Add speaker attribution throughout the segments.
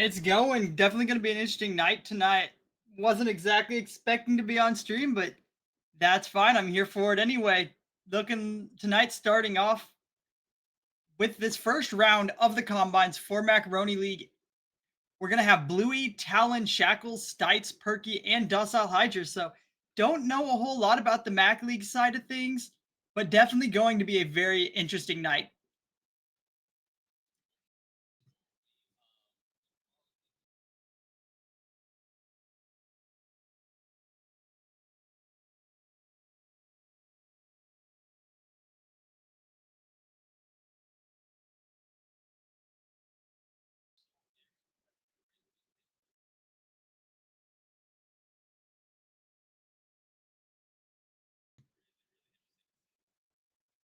Speaker 1: It's going. Definitely going to be an interesting night tonight. Wasn't exactly expecting to be on stream, but that's fine. I'm here for it anyway. Looking tonight, starting off with this first round of the combines for Macaroni League. We're going to have Bluey, Talon, Shackles, Stites, Perky, and Docile Hydra. So, don't know a whole lot about the Mac League side of things, but definitely going to be a very interesting night.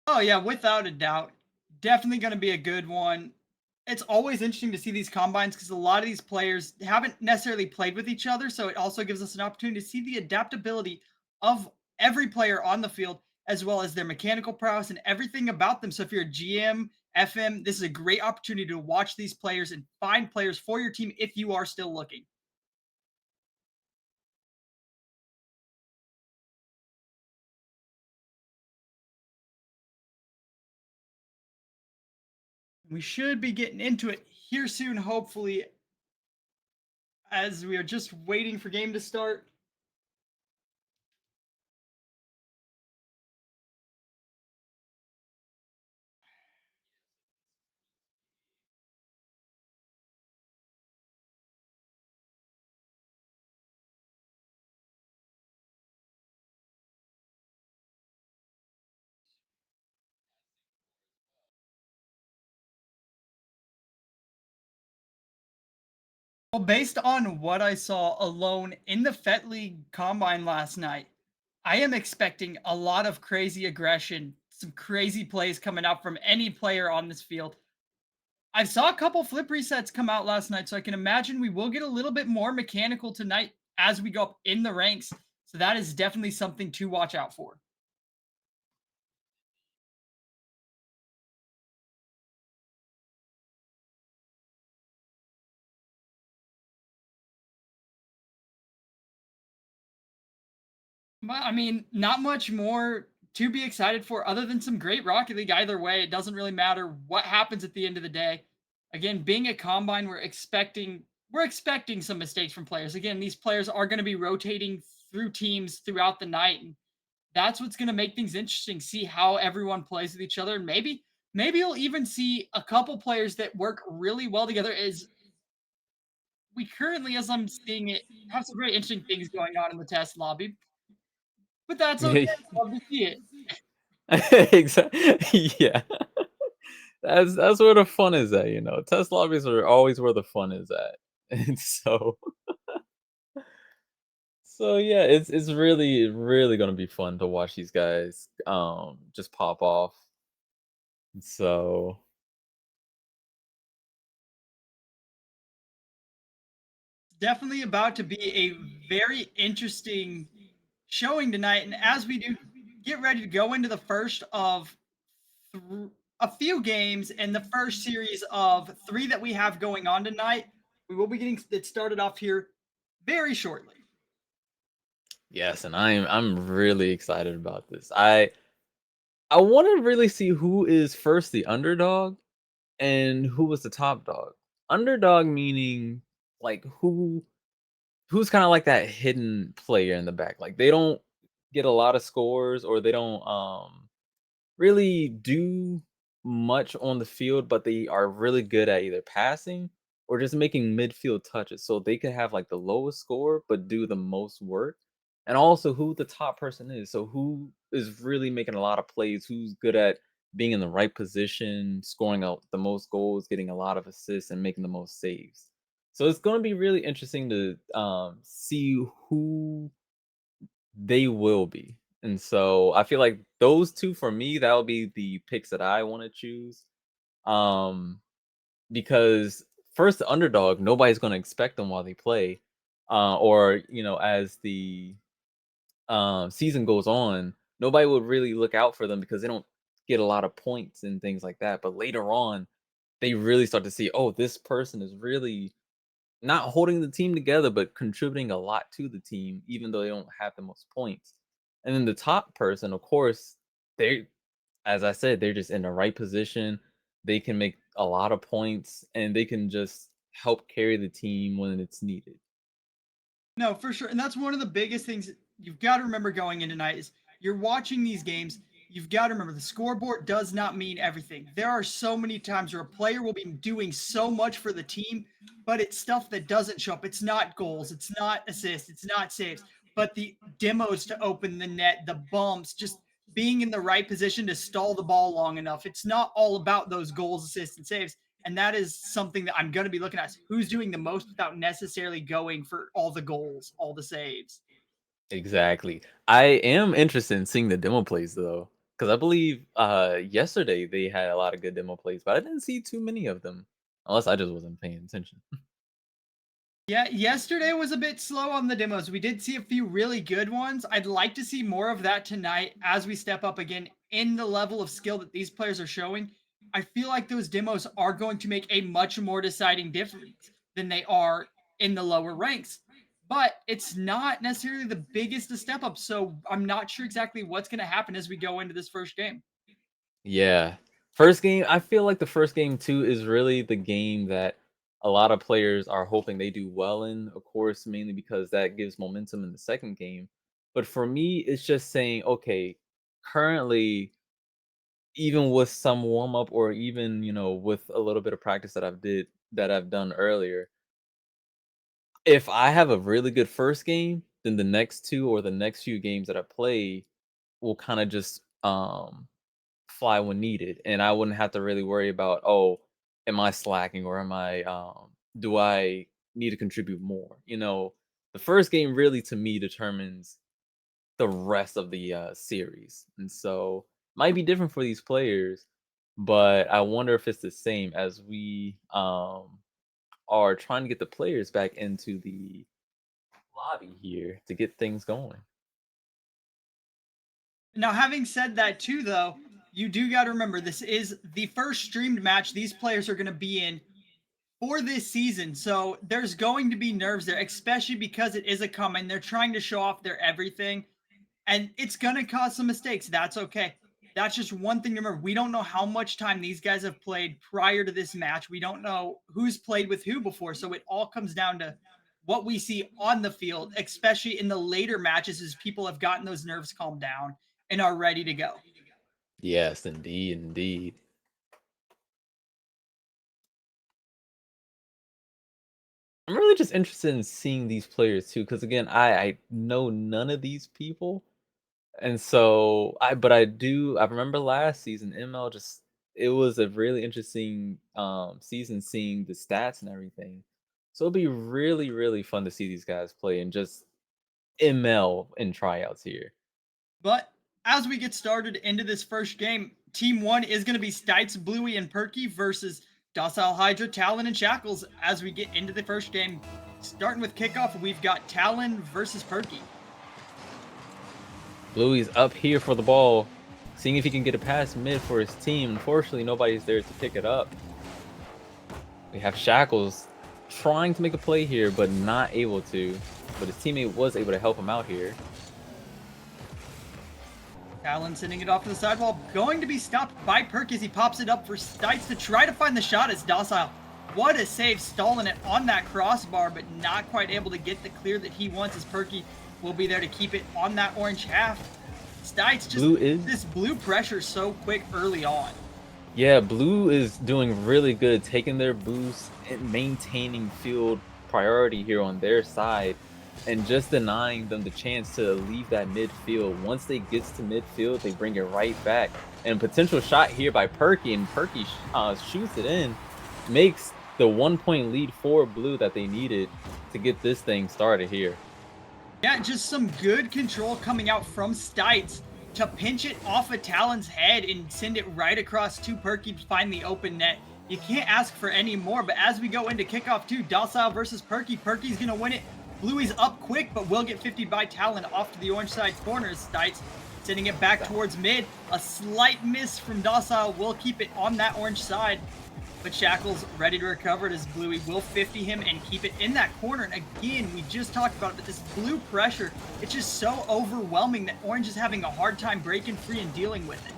Speaker 1: Oh yeah, without a doubt. Definitely going to be a good one. It's always interesting to see these combines because a lot of these players haven't necessarily played with each other, so it also gives us an opportunity to see the adaptability of every player on the field as well as their mechanical prowess and everything about them. So if you're a GM, FM, this is a great opportunity to watch these players and find players for your team if you are still looking. We should be getting into it here soon, hopefully, as we are just waiting for game to start. Well, based on what I saw alone in the Fet League Combine last night, I am expecting a lot of crazy aggression, some crazy plays coming out from any player on this field. I saw a couple flip resets come out last night, so I can imagine we will get a little bit more mechanical tonight as we go up in the ranks. So that is definitely something to watch out for. But I mean, not much more to be excited for other than some great Rocket League either way. It doesn't really matter what happens at the end of the day. Again, being a combine, we're expecting some mistakes from players. Again, these players are going to be rotating through teams throughout the night, and that's what's going to make things interesting. See how everyone plays with each other, and maybe you'll even see a couple players that work really well together. As we currently, as I'm seeing it, have some very interesting things going on in the test lobby, but that's okay. Love to see it.
Speaker 2: Exactly. Yeah. That's where the fun is at, you know. Test lobbies are always where the fun is at. And so yeah, it's really gonna be fun to watch these guys just pop off. So
Speaker 1: Definitely about to be a very interesting showing tonight. And as we do get ready to go into the first of a few games and the first series of three that we have going on tonight, we will be getting it started off here very shortly.
Speaker 2: yes, and I'm really excited about this. I wanna really see who is first the underdog and who was the top dog. Underdog meaning like who's kinda like that hidden player in the back. Like they don't get a lot of scores or they don't really do much on the field, but they are really good at either passing or just making midfield touches. So they could have like the lowest score, but do the most work. And also who the top person is. So who is really making a lot of plays, who's good at being in the right position, scoring out the most goals, getting a lot of assists, and making the most saves. So it's going to be really interesting to see who they will be. And so I feel like those 2 for me, that'll be the picks that I wanna choose. Um, because first the underdog, nobody's gonna expect them while they play. Or, you know, as the, season goes on, nobody would really look out for them because they don't get a lot of points and things like that. But later on, they really start to see, "Oh, this person is really not holding the team together, but contributing a lot to the team, even though they don't have the most points. And then the top person, of course, they, as I said, they're just in the right position. They can make a lot of points and they can just help carry the team when it's needed.
Speaker 1: No, for sure. And that's one of the biggest things you've got to remember going in tonight is you're watching these games. You've got to remember the scoreboard does not mean everything. There are so many times where a player will be doing so much for the team, but it's stuff that doesn't show up. It's not goals, it's not assists, it's not saves, but the demos to open the net, the bumps, just being in the right position to stall the ball long enough. It's not all about those goals, assists, and saves. And that is something that I'm going to be looking at. Who's doing the most without necessarily going for all the goals, all the saves.
Speaker 2: Exactly. I am interested in seeing the demo plays though, because I believe yesterday they had a lot of good demo plays, but I didn't see too many of them, unless I just wasn't paying attention.
Speaker 1: Yeah, yesterday was a bit slow on the demos. We did see a few really good ones. I'd like to see more of that tonight as we step up again in the level of skill that these players are showing. I feel like those demos are going to make a much more deciding difference than they are in the lower ranks. But it's not necessarily the biggest of step up. So I'm not sure exactly what's going to happen as we go into this first game.
Speaker 2: Yeah. First game, I feel like the first game too is really the game that a lot of players are hoping they do well in, of course, mainly because that gives momentum in the second game. But for me, it's just saying, okay, currently, even with some warm up or even, with a little bit of practice that I've done earlier, if I have a really good first game, then the next two or the next few games that I play will kind of just fly when needed, and I wouldn't have to really worry about, "Oh, am I slacking or am I, do I need to contribute more?" The first game really to me determines the rest of the, series, and so might be different for these players, but I wonder if it's the same as we, are trying to get the players back into the lobby here to get things going.
Speaker 1: Now, having said that too, though, you do got to remember this is the first streamed match these players are going to be in for this season. So there's going to be nerves there, especially because it is a comment. They're trying to show off their everything, and it's going to cause some mistakes. That's okay. That's just one thing to remember. We don't know how much time these guys have played prior to this match. We don't know who's played with who before. So it all comes down to what we see on the field, especially in the later matches as people have gotten those nerves calmed down and are ready to go.
Speaker 2: Yes, indeed, indeed. I'm really just interested in seeing these players too, because again, I know none of these people, and so I remember last season ML just it was a really interesting season seeing the stats and everything. So it'll be really really fun to see these guys play and just ML in tryouts here.
Speaker 1: But as we get started into this first game, Team 1 is going to be Stites, Bluey, and Perky versus Docile Hydra, Talon, and Shackles as we get into the first game. Starting with kickoff, we've got Talon versus Perky.
Speaker 2: Bluey's up here for the ball, seeing if he can get a pass mid for his team. Unfortunately, nobody's there to pick it up. We have Shackles trying to make a play here, but not able to. But his teammate was able to help him out here.
Speaker 1: Talon sending it off to the sidewall, going to be stopped by Perky as he pops it up for Stites to try to find the shot as Docile. What a save, stalling it on that crossbar, but not quite able to get the clear that he wants as Perky will be there to keep it on that orange half. Stites just this blue pressure so quick early on.
Speaker 2: Yeah, Blue is doing really good, taking their boost and maintaining field priority here on their side and just denying them the chance to leave that midfield. Once they gets to midfield, they bring it right back. And potential shot here by Perky, and Perky shoots it in, makes the 1 point lead for Blue that they needed to get this thing started here.
Speaker 1: Yeah, just some good control coming out from Stites to pinch it off of Talon's head and send it right across to Perky to find the open net. You can't ask for any more, but as we go into kickoff 2, Docile versus Perky, Perky's going to win it Bluey's up quick, but will get 50 by Talon off to the orange side corner as Stites sending it back towards mid. A slight miss from Docile will keep it on that orange side, but Shackles ready to recover it as Bluey will 50 him and keep it in that corner. And again, we just talked about it, but this blue pressure, it's just so overwhelming that Orange is having a hard time breaking free and dealing with it.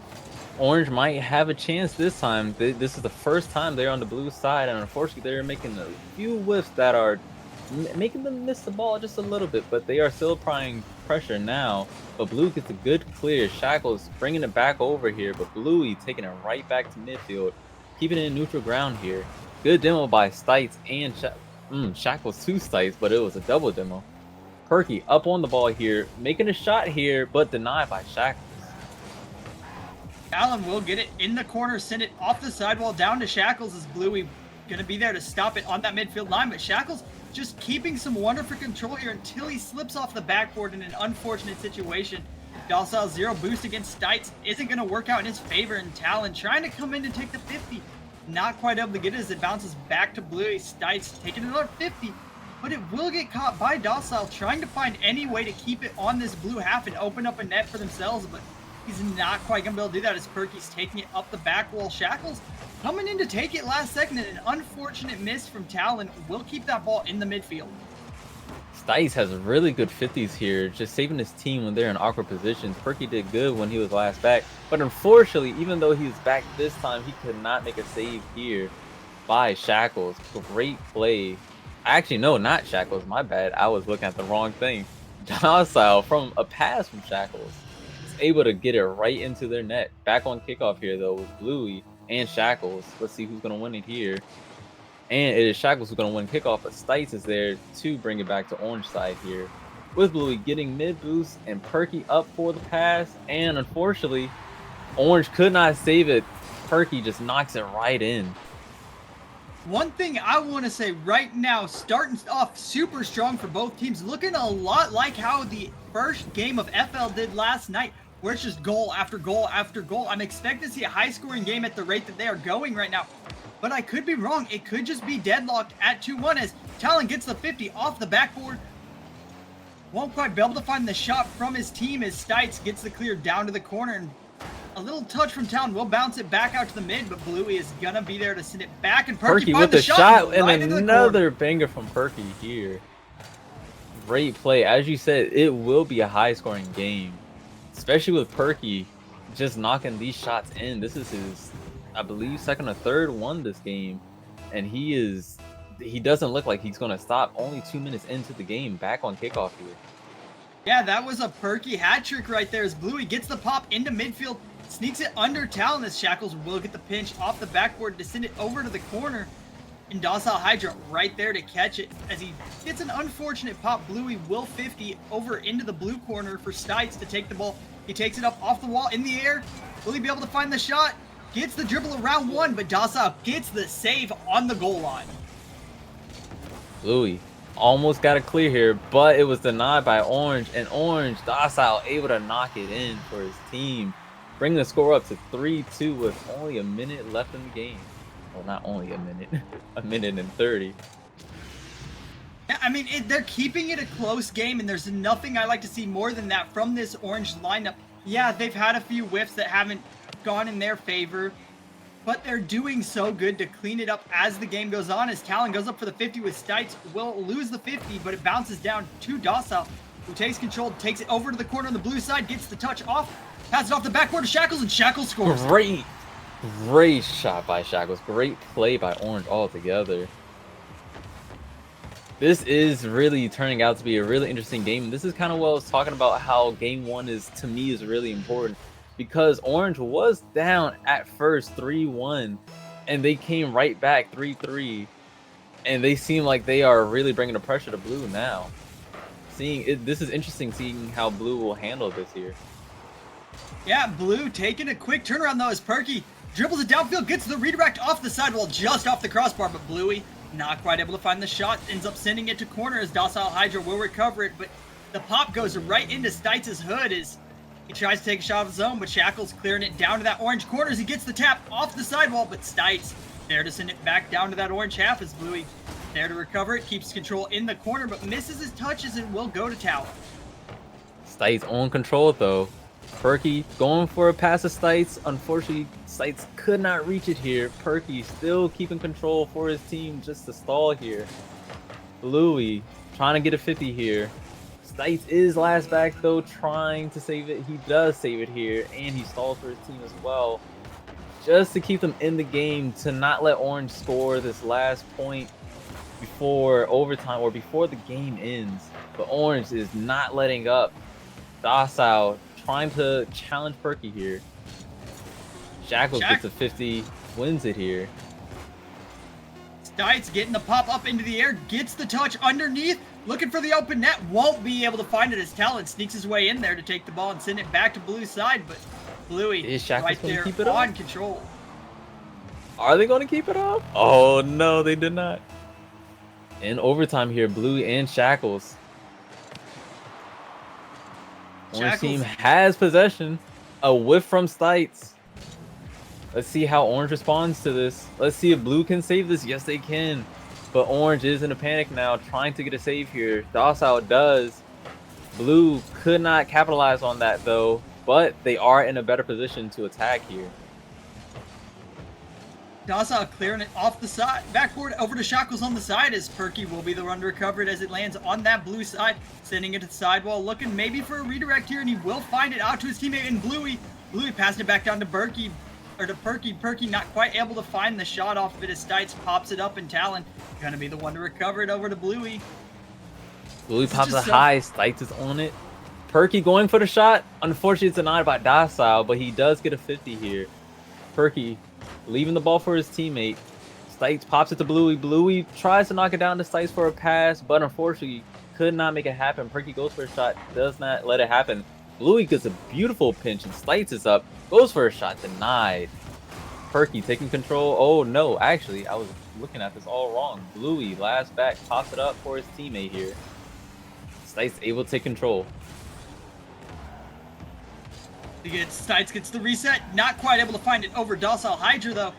Speaker 2: Orange might have a chance this time. This is the first time they're on the blue side, and unfortunately they're making a few whiffs that are making them miss the ball just a little bit, but they are still applying pressure now. But Blue gets a good clear. Shackles bringing it back over here, but Bluey taking it right back to midfield, keeping it in neutral ground here. Good demo by Stites and Shackles to Stites, but it was a double demo. Perky up on the ball here, making a shot here, but denied by Shackles.
Speaker 1: Allen will get it in the corner, send it off the sidewall down to Shackles as Bluey going to be there to stop it on that midfield line, but Shackles just keeping some wonderful control here until he slips off the backboard in an unfortunate situation. Docile zero boost against Stites isn't going to work out in his favor, and Talon trying to come in and take the 50. Not quite able to get it as it bounces back to Bluey. Stites taking another 50, but it will get caught by Docile trying to find any way to keep it on this blue half and open up a net for themselves, but he's not quite going to be able to do that as Perky's taking it up the back wall. Shackles coming in to take it last second, and an unfortunate miss from Talon will keep that ball in the midfield.
Speaker 2: Stites has really good 50s here, just saving his team when they're in awkward positions. Perky did good when he was last back, but unfortunately, even though he was back this time, he could not make a save here by Shackles. Great play. Actually, no, not Shackles. My bad. I was looking at the wrong thing. Docile from a pass from Shackles is able to get it right into their net. Back on kickoff here, though, with Bluey and Shackles. Let's see who's going to win it here. And it is Shackles who's going to win kickoff, but Stites is there to bring it back to orange side here. With Bluey getting mid boost and Perky up for the pass. And unfortunately, Orange could not save it. Perky just knocks it right in.
Speaker 1: One thing I want to say right now, starting off super strong for both teams, looking a lot like how the first game of FL did last night, where it's just goal after goal after goal. I'm expecting to see a high-scoring game at the rate that they are going right now, but I could be wrong. It could just be deadlocked at 2-1 as Talon gets the 50 off the backboard. Won't quite be able to find the shot from his team as Stites gets the clear down to the corner, and a little touch from Talon will bounce it back out to the mid, but Bluey is gonna be there to send it back, and Perky
Speaker 2: with
Speaker 1: the
Speaker 2: the shot
Speaker 1: right
Speaker 2: and another banger from Perky here. Great play. As you said, it will be a high-scoring game, especially with Perky just knocking these shots in. This is his, I believe, second or third one this game, and he doesn't look like he's gonna stop. Only 2 minutes into the game, back on kickoff here.
Speaker 1: Yeah, that was a Perky hat trick right there as Bluey gets the pop into midfield, sneaks it under Talon as Shackles will get the pinch off the backboard to send it over to the corner, and Docile Hydra right there to catch it as he gets an unfortunate pop. Bluey will 50 over into the blue corner for Stites to take the ball. He takes it up off the wall in the air. Will he be able to find the shot? Gets the dribble around one, but Docile gets the save on the goal line.
Speaker 2: Bluey almost got it clear here, but it was denied by Orange, and Orange, Docile, able to knock it in for his team, bringing the score up to 3-2 with only a minute left in the game. Well, not only a minute, a minute and 30.
Speaker 1: Yeah, I mean, they're keeping it a close game, and there's nothing I like to see more than that from this Orange lineup. Yeah, they've had a few whiffs that haven't gone in their favor, but they're doing so good to clean it up as the game goes on. As Talon goes up for the 50 with Stites, will lose the 50, but it bounces down to Docile, who takes control, takes it over to the corner on the blue side, gets the touch off, passes it off the backboard to Shackles, and Shackles scores.
Speaker 2: Great shot by Shackles. Great play by Orange altogether. This is really turning out to be a really interesting game. This is kind of what I was talking about, how game one is, to me, is really important, because Orange was down at first 3-1, and they came right back 3-3, and they seem like they are really bringing the pressure to Blue now. This is interesting, seeing how Blue will handle this here.
Speaker 1: Yeah, Blue taking a quick turnaround though as Perky dribbles it downfield, gets the redirect off the sidewall, just off the crossbar, but Bluey not quite able to find the shot, ends up sending it to corner as Docile Hydra will recover it, but the pop goes right into Stites' hood as he tries to take a shot of his own, but Shackles clearing it down to that orange corner as he gets the tap off the sidewall, but Stites there to send it back down to that orange half as Bluey there to recover it, keeps control in the corner, but misses his touches and will go to Talon.
Speaker 2: Stites on control though. Perky going for a pass to Stites. Unfortunately, Stites could not reach it here. Perky still keeping control for his team just to stall here. Bluey trying to get a 50 here. Stites is last back though, trying to save it. He does save it here, and he stalls for his team as well. Just to keep them in the game, to not let Orange score this last point before overtime or before the game ends. But Orange is not letting up. Docile trying to challenge Perky here. Shackles gets a 50, wins it here.
Speaker 1: Stites getting the pop up into the air, gets the touch underneath, looking for the open net, won't be able to find it as Talon sneaks his way in there to take the ball and send it back to Blue's side, but Bluey right there
Speaker 2: keep it
Speaker 1: on
Speaker 2: up?
Speaker 1: control.
Speaker 2: Are they going to keep it up? Oh no, they did not. In overtime here, Bluey and Shackles. Orange team has possession. A whiff from Stites. Let's see how Orange responds to this. Let's see if Blue can save this. Yes, they can. But Orange is in a panic now, trying to get a save here. Docile does. Blue could not capitalize on that, though. But they are in a better position to attack here.
Speaker 1: Docile clearing it off the side. Backboard over to Shackles on the side as Perky will be the one to recover it as it lands on that Blue side. Sending it to the sidewall, looking maybe for a redirect here, and he will find it out to his teammate in Bluey. Bluey passing it back down to Perky. Perky not quite able to find the shot off of it as Stites pops it up, and Talon gonna be the one to recover it over to Bluey.
Speaker 2: Bluey pops it high, Stites is on it. Perky going for the shot. Unfortunately, it's denied by Docile, but he does get a 50 here. Perky leaving the ball for his teammate. Stites pops it to Bluey. Bluey tries to knock it down to Stites for a pass, but unfortunately could not make it happen. Perky goes for a shot, does not let it happen. Bluey gets a beautiful pinch, and Stites is up, goes for a shot, denied. Perky taking control. Oh no, actually, I was looking at this all wrong. Bluey, last back, pops it up for his teammate here. Stites able to take control.
Speaker 1: Stites gets the reset, not quite able to find it over Docile Hydra though,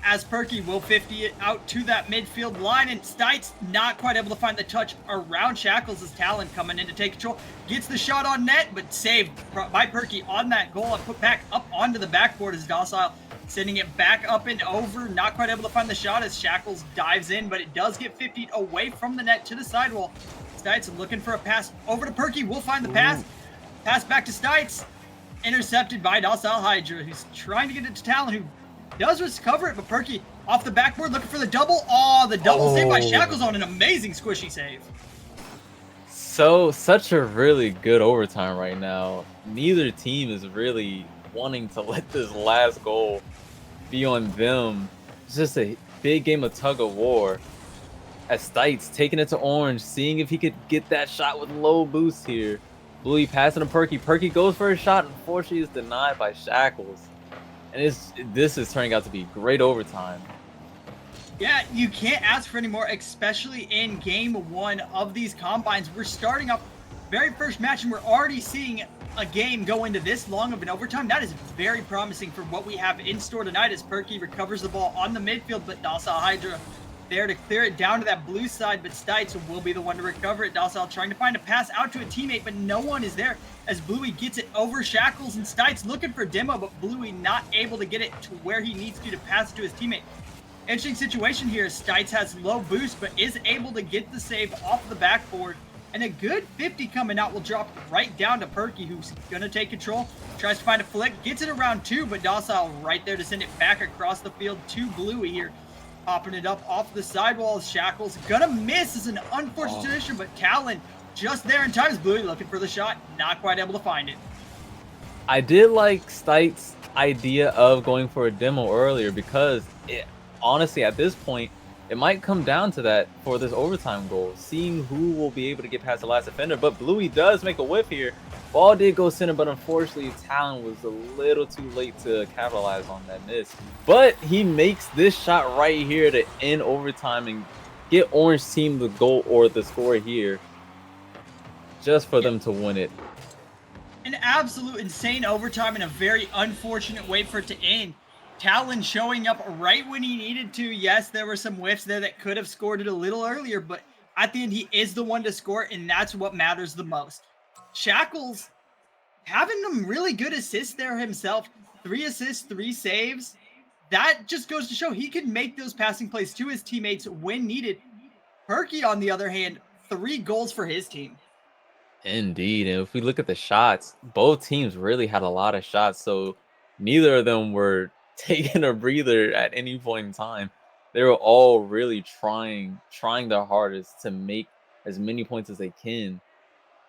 Speaker 1: as Perky will 50 it out to that midfield line, and Stites not quite able to find the touch around Shackles as Talon coming in to take control. Gets the shot on net, but saved by Perky on that goal and put back up onto the backboard as Docile sending it back up and over. Not quite able to find the shot as Shackles dives in, but it does get 50 away from the net to the sidewall. Stites looking for a pass over to Perky, will find the pass. Pass back to Stites. Intercepted by Docile Hydra, who's trying to get it to Talon, who does recover it, but Perky off the backboard looking for the double. Oh, the double save by Shackles on an amazing squishy save.
Speaker 2: So, such a really good overtime right now. Neither team is really wanting to let this last goal be on them. It's just a big game of tug of war. As Stites taking it to Orange, seeing if he could get that shot with low boost here. Bluey passing to Perky. Perky goes for a shot. Unfortunately, is denied by Shackles. And this is turning out to be great overtime.
Speaker 1: Yeah, you can't ask for any more, especially in game one of these combines. We're starting up very first match, and we're already seeing a game go into this long of an overtime. That is very promising for what we have in store tonight as Perky recovers the ball on the midfield, but Docile Hydra there to clear it down to that Blue side, but Stites will be the one to recover it. Docile trying to find a pass out to a teammate, but no one is there as Bluey gets it over Shackles, and Stites looking for Demo, but Bluey not able to get it to where he needs to pass it to his teammate. Interesting situation here. Stites has low boost, but is able to get the save off the backboard, and a good 50 coming out will drop right down to Perky, who's gonna take control, tries to find a flick, gets it around two, but Docile right there to send it back across the field to Bluey here. Popping it up off the sidewall. Shackles gonna miss is an unfortunate situation, but Talon just there in time as Bluey looking for the shot, not quite able to find it.
Speaker 2: I did like Stites' idea of going for a demo earlier because honestly, at this point, it might come down to that for this overtime goal, seeing who will be able to get past the last defender. But Bluey does make a whiff here. Ball did go center, but unfortunately, Talon was a little too late to capitalize on that miss. But he makes this shot right here to end overtime and get Orange team the goal or the score here, just for them to win it.
Speaker 1: An absolute insane overtime and a very unfortunate way for it to end. Talon showing up right when he needed to. Yes, there were some whiffs there that could have scored it a little earlier, but at the end, he is the one to score, and that's what matters the most. Shackles having some really good assists there himself. 3 assists, 3 saves. That just goes to show he can make those passing plays to his teammates when needed. Perky, on the other hand, 3 goals for his team.
Speaker 2: Indeed. And if we look at the shots, both teams really had a lot of shots. So neither of them were taking a breather at any point in time. They were all really trying their hardest to make as many points as they can.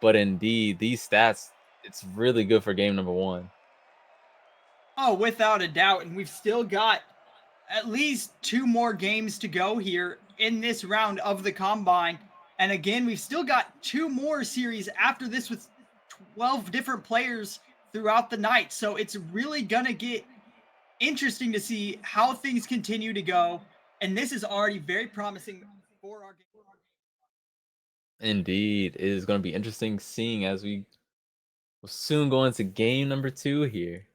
Speaker 2: But indeed, these stats, it's really good for game number one.
Speaker 1: Oh, without a doubt. And we've still got at least 2 more games to go here in this round of the Combine. And again, we've still got 2 more series after this with 12 different players throughout the night. So it's really going to get interesting to see how things continue to go. And this is already very promising for our game.
Speaker 2: Indeed, it is going to be interesting seeing as we will soon go into game number 2 here.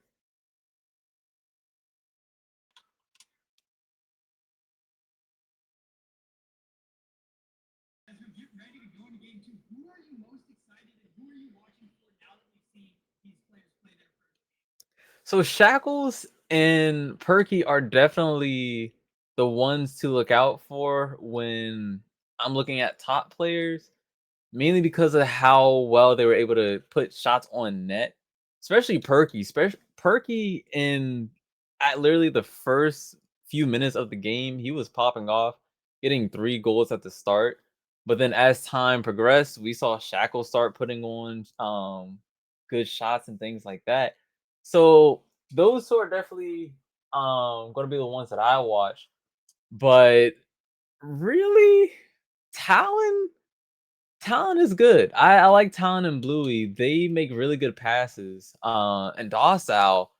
Speaker 1: As we get ready to go into game 2, who are you most excited and who are you watching for now that we've seen these players play their first?
Speaker 2: So Shackles and Perky are definitely the ones to look out for when I'm looking at top players, mainly because of how well they were able to put shots on net, especially Perky. Perky in at literally the first few minutes of the game, he was popping off, getting 3 goals at the start. But then as time progressed, we saw Shackles start putting on good shots and things like that. So those two are definitely gonna be the ones that I watch. But really, Talon Talon is good. I like Talon and Bluey. They make really good passes. And Docile,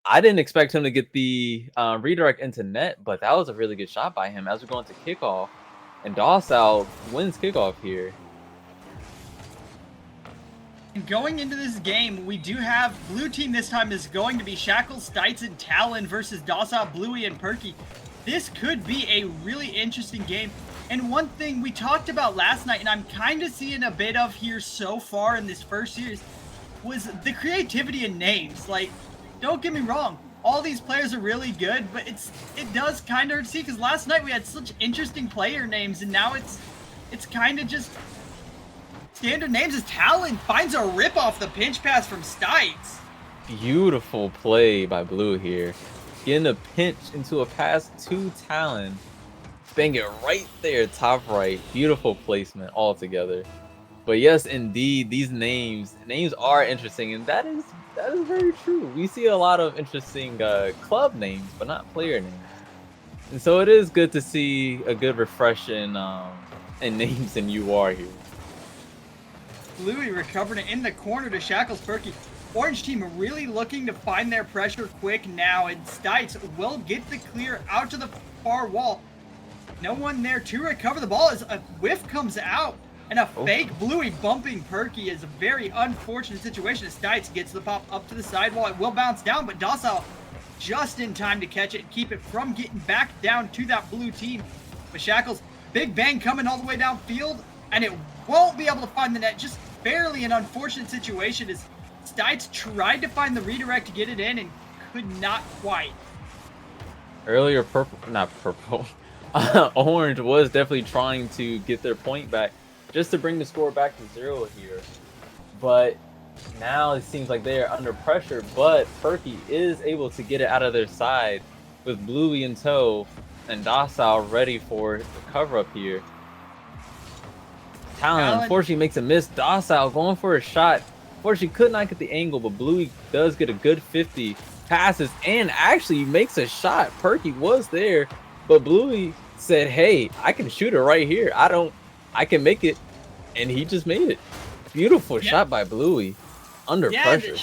Speaker 2: I didn't expect him to get the redirect into net, but that was a really good shot by him as we go into kickoff. And Docile wins kickoff here.
Speaker 1: And going into this game, we do have blue team this time is going to be Shackles, Stites, and Talon versus Docile, Bluey, and Perky. This could be a really interesting game. And one thing we talked about last night, and I'm kind of seeing a bit of here so far in this first series, was the creativity in names. Like, don't get me wrong, all these players are really good, but it does kind of hurt to see because last night we had such interesting player names, and now it's kind of just standard names. As Talon finds a rip off the pinch pass from Stites.
Speaker 2: Beautiful play by Blue here. Getting a pinch into a pass to Talon. Bang it right there, top right. Beautiful placement altogether. But yes, indeed, these names are interesting, and that is very true. We see a lot of interesting club names, but not player names. And so it is good to see a good refresh in names in UR here.
Speaker 1: Bluey recovering it in the corner to Shackles, Perky. Orange team really looking to find their pressure quick now, and Stites will get the clear out to the far wall. No one there to recover the ball as a whiff comes out, and a fake Bluey bumping Perky is a very unfortunate situation as Stites gets the pop up to the sidewall. It will bounce down, but Docile just in time to catch it and keep it from getting back down to that blue team. But Shackles, big bang coming all the way downfield, and it won't be able to find the net. Just barely an unfortunate situation as Stites tried to find the redirect to get it in and could not quite.
Speaker 2: Earlier, Orange was definitely trying to get their point back just to bring the score back to 0 here. But now it seems like they are under pressure, but Perky is able to get it out of their side with Bluey in tow and Docile ready for the cover up here. Talon unfortunately makes a miss. Docile going for a shot. Unfortunately could not get the angle, but Bluey does get a good 50, passes, and actually makes a shot. Perky was there, but Bluey said, hey, I can shoot it right here. I can make it. And he just made it. Beautiful shot by Bluey. Under pressure.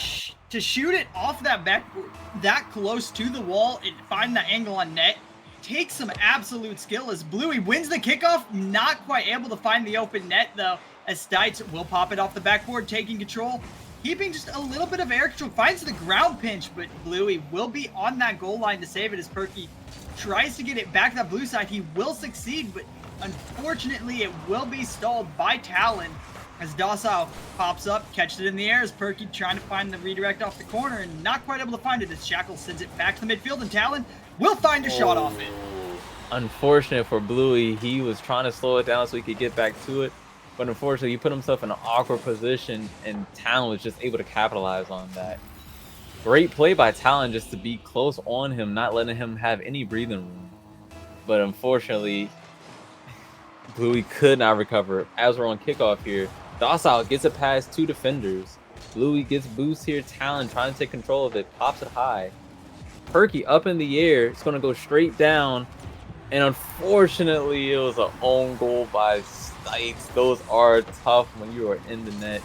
Speaker 1: To shoot it off that backboard that close to the wall and find that angle on net takes some absolute skill as Bluey wins the kickoff. Not quite able to find the open net though, as Stites will pop it off the backboard, taking control. keeping just a little bit of air control. Finds the ground pinch, but Bluey will be on that goal line to save it as Perky tries to get it back to that blue side. He will succeed, but unfortunately, it will be stalled by Talon as Docile pops up, catches it in the air as Perky trying to find the redirect off the corner and not quite able to find it as Shackle sends it back to the midfield, and Talon will find a shot off it.
Speaker 2: Unfortunate for Bluey. He was trying to slow it down so he could get back to it, but unfortunately, he put himself in an awkward position, and Talon was just able to capitalize on that. Great play by Talon just to be close on him, not letting him have any breathing room. But unfortunately, Bluey could not recover. As we're on kickoff here, Docile gets it past two defenders. Bluey gets boost here. Talon trying to take control of it, pops it high. Perky up in the air. It's going to go straight down. And unfortunately, it was an own goal by Stites. Those are tough when you are in the net.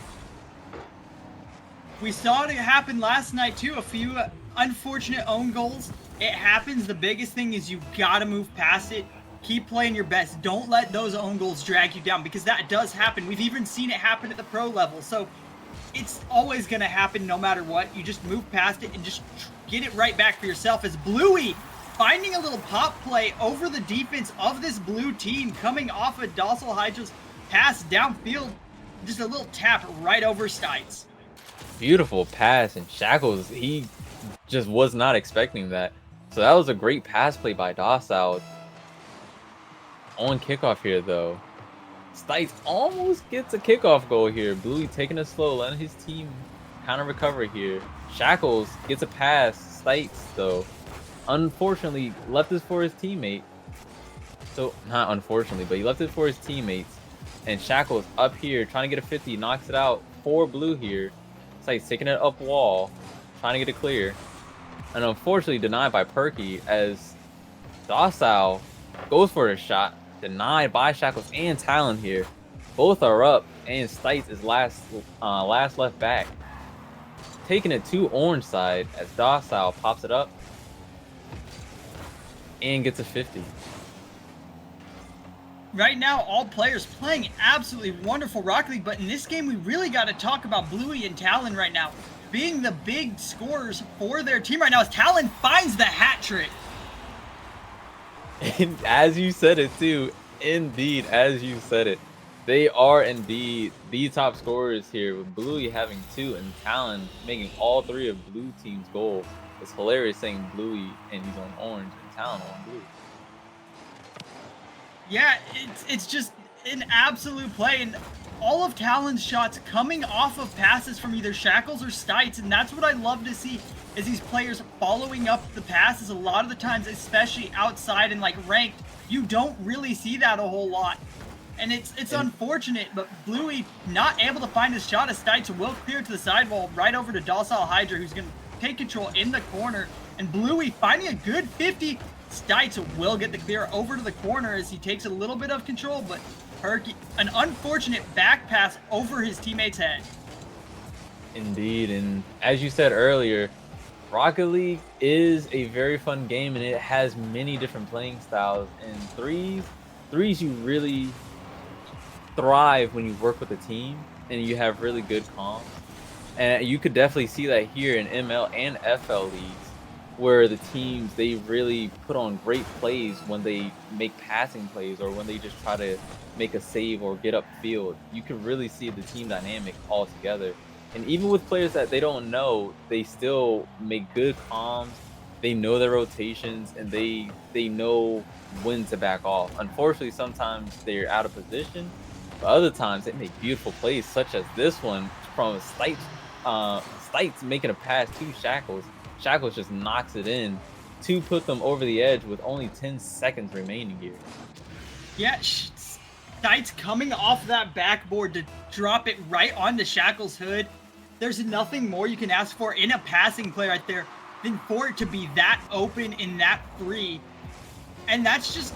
Speaker 1: We saw it happen last night too. A few unfortunate own goals. It happens. The biggest thing is you got to move past it. Keep playing your best. Don't let those own goals drag you down, because that does happen. We've even seen it happen at the pro level. So it's always going to happen no matter what. You just move past it and just get it right back for yourself. As Bluey finding a little pop play over the defense of this blue team, coming off of Docile Hydra's pass downfield. Just a little tap right over Stites.
Speaker 2: Beautiful pass, and Shackles, he just was not expecting that. So that was a great pass play by Docile. On kickoff here, though, Stites almost gets a kickoff goal here. Bluey taking it slow, letting his team kind of recover here. Shackles gets a pass. Stites, though, unfortunately, left this for his teammate. So, not unfortunately, but he left it for his teammates. And Shackles up here, trying to get a 50, knocks it out for Blue here. Stites taking it up wall, trying to get it clear. And unfortunately denied by Perky as Docile goes for a shot. Denied by Shackles and Talon here. Both are up, and Stites is last left back. Taking it to orange side as Docile pops it up and gets a 50.
Speaker 1: Right now, all players playing absolutely wonderful Rocket League, but in this game, we really got to talk about Bluey and Talon right now, being the big scorers for their team right now, as Talon finds the hat trick.
Speaker 2: And as you said it too, indeed, as you said it, they are indeed the top scorers here, with Bluey having 2 and Talon making all 3 of blue team's goals. It's hilarious saying Bluey and he's on orange and Talon on blue.
Speaker 1: Yeah, it's just an absolute play, and all of Talon's shots coming off of passes from either Shackles or Stites, and that's what I love to see, is these players following up the passes. A lot of the times, especially outside and like ranked, you don't really see that a whole lot. And it's unfortunate, but Bluey not able to find his shot as Stites will clear to the sidewall right over to Docile Hydra, who's going to take control in the corner. And Bluey finding a good 50. Stites will get the clear over to the corner as he takes a little bit of control, but Perky, an unfortunate back pass over his teammate's head.
Speaker 2: Indeed, and as you said earlier, Rocket League is a very fun game, and it has many different playing styles. And threes you really thrive when you work with a team and you have really good comms. And you could definitely see that here in ML and FL leagues, where the teams, they really put on great plays when they make passing plays or when they just try to make a save or get upfield. You can really see the team dynamic all together. And even with players that they don't know, they still make good comms. They know their rotations, and they know when to back off. Unfortunately, sometimes they're out of position, but other times they make beautiful plays, such as this one from Stites making a pass to Shackles. Shackles just knocks it in to put them over the edge with only 10 seconds remaining here.
Speaker 1: Yeah, Stites coming off that backboard to drop it right onto Shackles' hood. There's nothing more you can ask for in a passing play right there than for it to be that open and that free. And that's just,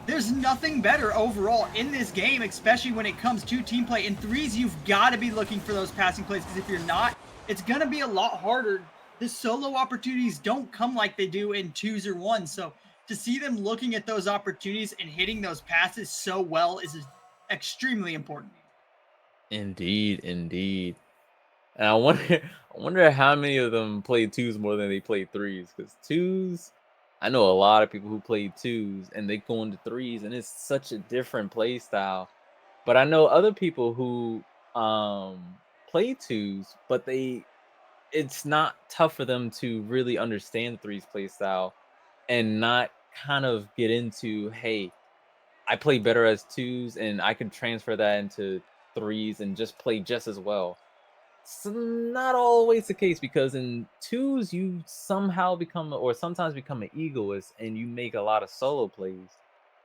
Speaker 1: there's nothing better overall in this game, especially when it comes to team play. In threes, you've got to be looking for those passing plays, because if you're not, it's going to be a lot harder. The solo opportunities don't come like they do in twos or ones. So to see them looking at those opportunities and hitting those passes so well is extremely important.
Speaker 2: Indeed, indeed. And I wonder how many of them played twos more than they played threes. Because twos, I know a lot of people who played twos and they go into threes, and it's such a different play style. But I know other people who play twos, but it's not tough for them to really understand the threes play style and not kind of get into, hey, I play better as twos and I can transfer that into threes and just play just as well. It's not always the case because in twos you somehow become or sometimes become an egoist and you make a lot of solo plays.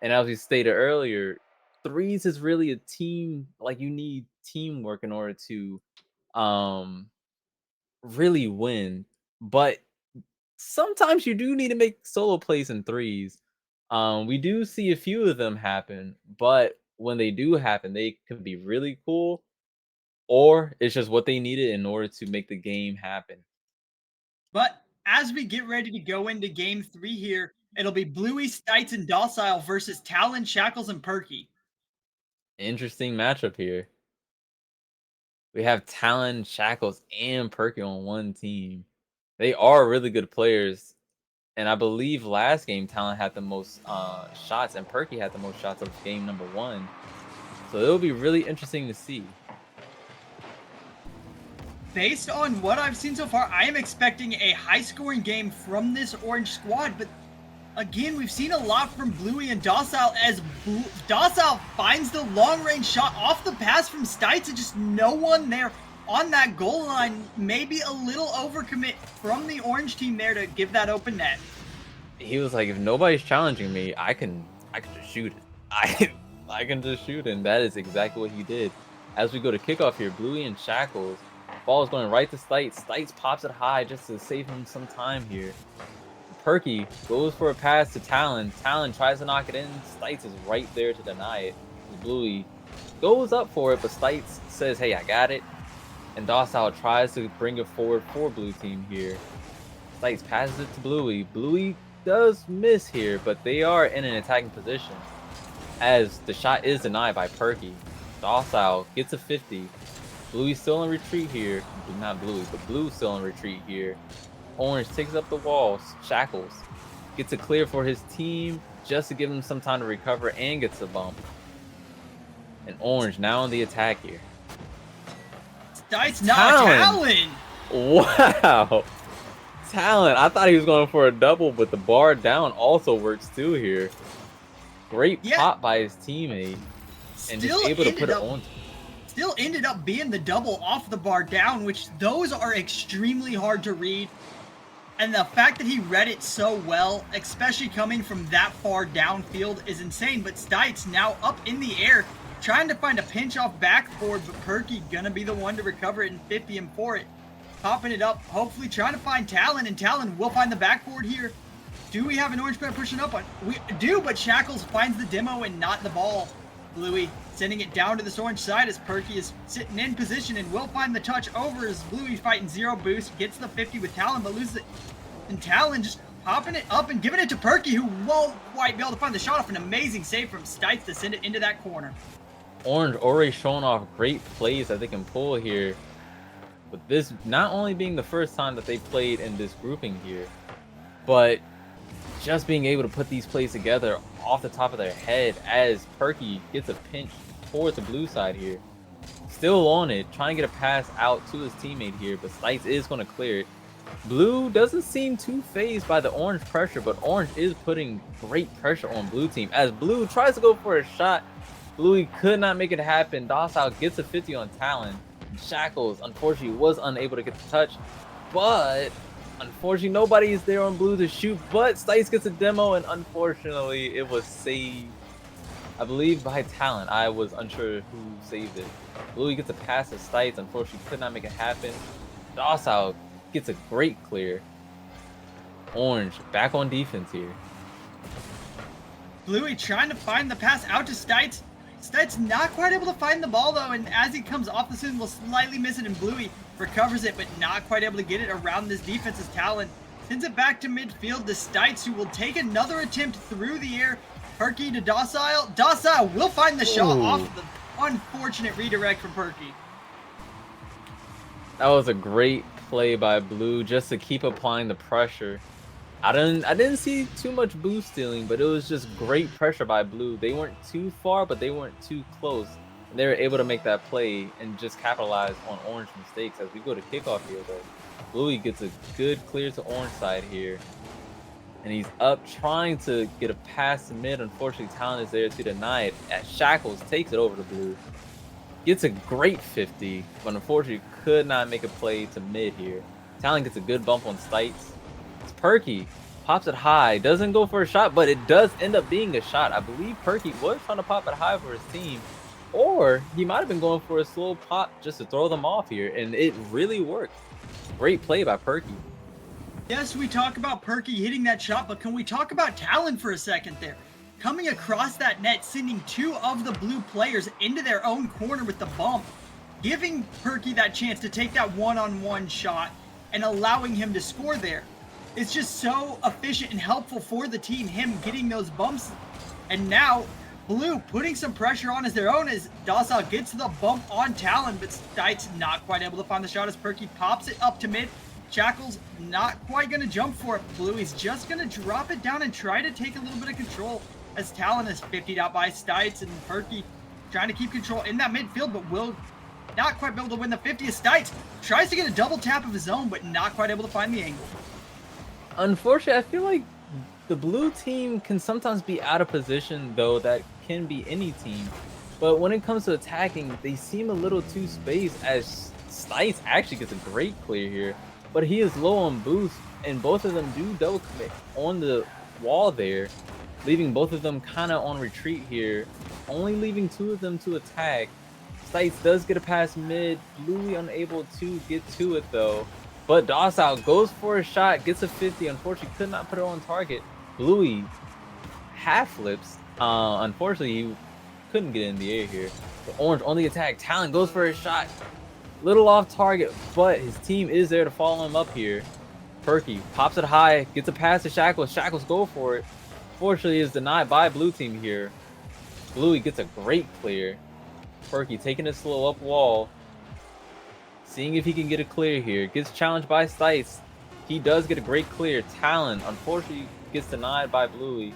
Speaker 2: And as we stated earlier, threes is really a team, like you need teamwork in order to um really win. But sometimes you do need to make solo plays in threes. We do see a few of them happen, but when they do happen, they can be really cool, or it's just what they needed in order to make the game happen.
Speaker 1: But as we get ready to go into game 3 here, it'll be Bluey, Stites, and Docile versus Talon, Shackles, and Perky.
Speaker 2: Interesting matchup here. We have Talon, Shackles, and Perky on one team. They are really good players, and I believe last game Talon had the most shots, and Perky had the most shots of game number one. So it'll be really interesting to see.
Speaker 1: Based on what I've seen so far, I am expecting a high-scoring game from this orange squad, but again, we've seen a lot from Bluey and Docile as Docile finds the long-range shot off the pass from Stites and just no one there on that goal line. Maybe a little overcommit from the orange team there to give that open net.
Speaker 2: He was like, if nobody's challenging me, I can just shoot it. I can just shoot, and that is exactly what he did. As we go to kickoff here, Bluey and Shackles. Ball is going right to Stites. Stites pops it high just to save him some time here. Perky goes for a pass to Talon. Talon tries to knock it in. Stites is right there to deny it. Bluey goes up for it, but Stites says, hey, I got it. And Docile tries to bring it forward for blue team here. Stites passes it to Bluey. Bluey does miss here, but they are in an attacking position as the shot is denied by Perky. Docile gets a 50. Bluey's still in retreat here. Not Bluey, but Blue's still in retreat here. Orange takes up the walls. Shackles gets a clear for his team just to give him some time to recover and gets a bump. And Orange now on the attack here.
Speaker 1: Stites, not Talon!
Speaker 2: Wow! Talon. I thought he was going for a double, but the bar down also works too here. Great pop by his teammate. And just able to put it on.
Speaker 1: Still ended up being the double off the bar down, which those are extremely hard to read. And the fact that he read it so well, especially coming from that far downfield, is insane. But Stites now up in the air, trying to find a pinch off backboard, but Perky gonna be the one to recover it and 50 him for it. Popping it up, hopefully trying to find Talon, and Talon will find the backboard here. Do we have an orange player pushing up on? We do, but Shackles finds the demo and not the ball. Bluey sending it down to this orange side as Perky is sitting in position and will find the touch over as Bluey fighting zero boost, gets the 50 with Talon, but loses it. And Talon just popping it up and giving it to Perky, who won't quite be able to find the shot off. An amazing save from Stites to send it into that corner.
Speaker 2: Orange already showing off great plays that they can pull here. But this not only being the first time that they played in this grouping here, but just being able to put these plays together off the top of their head as Perky gets a pinch towards the blue side here. Still on it, trying to get a pass out to his teammate here, but Stites is going to clear it. Blue doesn't seem too fazed by the orange pressure, but orange is putting great pressure on blue team. As blue tries to go for a shot, Bluey could not make it happen. Docile gets a 50 on Talon. Shackles, unfortunately, was unable to get the touch, but unfortunately, nobody is there on blue to shoot, but Stites gets a demo, and unfortunately, it was saved, I believe, by Talon. I was unsure who saved it. Bluey gets a pass to Stites. Unfortunately, could not make it happen. Docile gets a great clear. Orange back on defense here.
Speaker 1: Bluey trying to find the pass out to Stites. Stites not quite able to find the ball, though, and as he comes off the scene, will slightly miss it, and Bluey recovers it, but not quite able to get it around this defense's Talon. Sends it back to midfield to Stites, who will take another attempt through the air. Perky to Docile. Docile will find the shot off the unfortunate redirect from Perky.
Speaker 2: That was a great play by Blue just to keep applying the pressure. I didn't see too much Blue stealing, but it was just great pressure by Blue. They weren't too far, but they weren't too close. And they were able to make that play and just capitalize on Orange mistakes. As we go to kickoff here, though, Bluey gets a good clear to Orange side here. And he's up trying to get a pass to mid. Unfortunately, Talon is there to deny it. As Shackles takes it over to Blue. Gets a great 50, but unfortunately could not make a play to mid here. Talon gets a good bump on Stites. It's Perky. Pops it high. Doesn't go for a shot, but it does end up being a shot. I believe Perky was trying to pop it high for his team. Or he might have been going for a slow pop just to throw them off here. And it really worked. Great play by Perky.
Speaker 1: Yes, we talk about Perky hitting that shot, but can we talk about Talon for a second there? Coming across that net, sending two of the Blue players into their own corner with the bump, giving Perky that chance to take that one-on-one shot and allowing him to score there. It's just so efficient and helpful for the team, him getting those bumps. And now, Blue putting some pressure on as their own as Docile gets the bump on Talon, but Stites not quite able to find the shot as Perky pops it up to mid. Shackles not quite going to jump for it. Blue is just going to drop it down and try to take a little bit of control as Talon is 50'd out by Stites, and Perky trying to keep control in that midfield, but will not quite be able to win the 50 as Stites tries to get a double tap of his own, but not quite able to find the angle.
Speaker 2: Unfortunately, I feel like the Blue team can sometimes be out of position, though that can be any team. But when it comes to attacking, they seem a little too spaced as Stites actually gets a great clear here. But he is low on boost, and both of them do double commit on the wall there, leaving both of them kind of on retreat here, only leaving two of them to attack. Stites does get a pass mid, Bluey unable to get to it though, but Docile goes for a shot, gets a 50, unfortunately could not put it on target. Bluey half flips, unfortunately he couldn't get in the air here. But Orange on the attack, Talon goes for a shot, little off target, but his team is there to follow him up here. Perky pops it high, gets a pass to Shackles. Shackles go for it. Fortunately, is denied by Blue team here. Bluey gets a great clear. Perky taking it slow up wall, seeing if he can get a clear here. Gets challenged by Stites. He does get a great clear. Talon, unfortunately, gets denied by Bluey.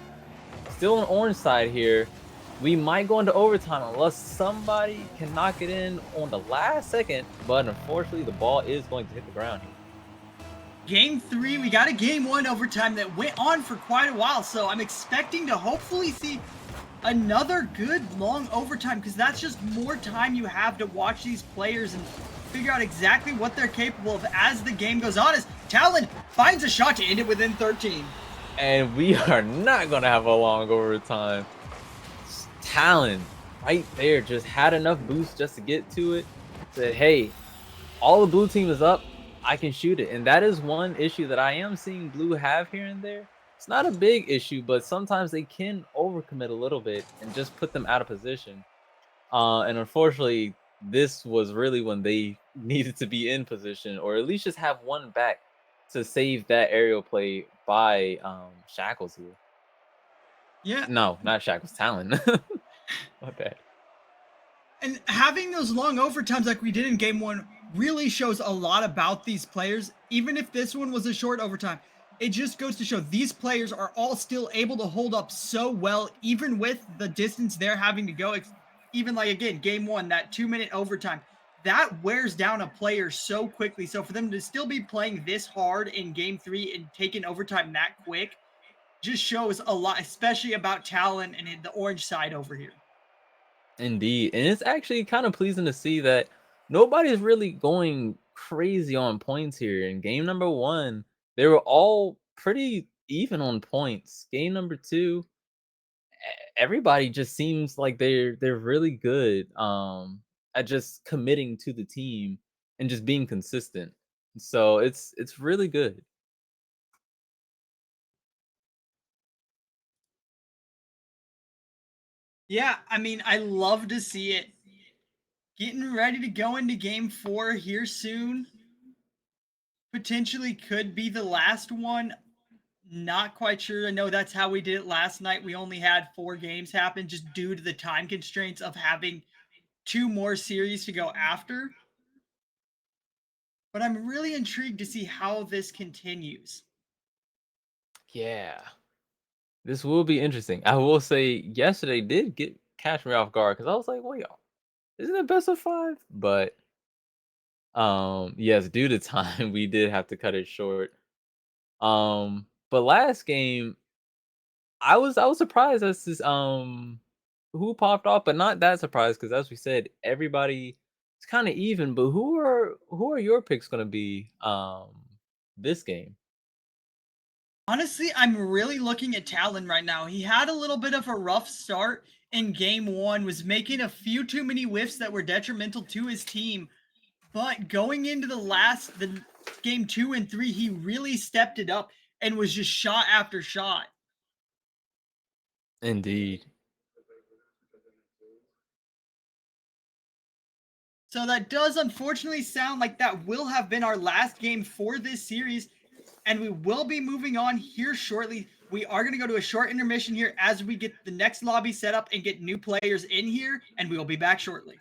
Speaker 2: Still on Orange side here. We might go into overtime unless somebody can knock it in on the last second, but unfortunately the ball is going to hit the ground here.
Speaker 1: Game 3, we got a game 1 overtime that went on for quite a while, so I'm expecting to hopefully see another good long overtime, because that's just more time you have to watch these players and figure out exactly what they're capable of as the game goes on, as Talon finds a shot to end it within 13.
Speaker 2: And we are not going to have a long overtime. Talon right there just had enough boost just to get to it. Said, hey, all the Blue team is up, I can shoot it. And that is one issue that I am seeing Blue have here and there. It's not a big issue, but sometimes they can overcommit a little bit and just put them out of position. And unfortunately, this was really when they needed to be in position, or at least just have one back to save that aerial play by Shackles here.
Speaker 1: Yeah.
Speaker 2: No, not Shackles, Talon. My bad.
Speaker 1: And having those long overtimes like we did in game 1 really shows a lot about these players. Even if this one was a short overtime, it just goes to show these players are all still able to hold up so well, even with the distance they're having to go. Even like, again, game 1, that 2-minute overtime, that wears down a player so quickly. So for them to still be playing this hard in game 3 and taking overtime that quick just shows a lot, especially about Talon and the Orange side over here.
Speaker 2: Indeed. And it's actually kind of pleasing to see that nobody's really going crazy on points here. In game number 1, they were all pretty even on points. Game number 2, everybody just seems like they're really good at just committing to the team and just being consistent. So it's really good.
Speaker 1: Yeah, I mean, I love to see it. Getting ready to go into game 4 here soon. Potentially could be the last one. Not quite sure. I know that's how we did it last night. We only had 4 games happen just due to the time constraints of having 2 more series to go after. but I'm really intrigued to see how this continues.
Speaker 2: Yeah. This will be interesting. I will say yesterday did catch me off guard because I was like, wait, isn't it best of five? But yes, due to time, we did have to cut it short. But last game, I was surprised as this who popped off, but not that surprised because as we said, everybody it's kind of even. But who are your picks gonna be this game?
Speaker 1: Honestly, I'm really looking at Talon right now. He had a little bit of a rough start in game one, was making a few too many whiffs that were detrimental to his team. But going into the game 2 and 3, he really stepped it up and was just shot after shot.
Speaker 2: Indeed.
Speaker 1: So that does unfortunately sound like that will have been our last game for this series, and we will be moving on here shortly. We are going to go to a short intermission here as we get the next lobby set up and get new players in here, and we will be back shortly.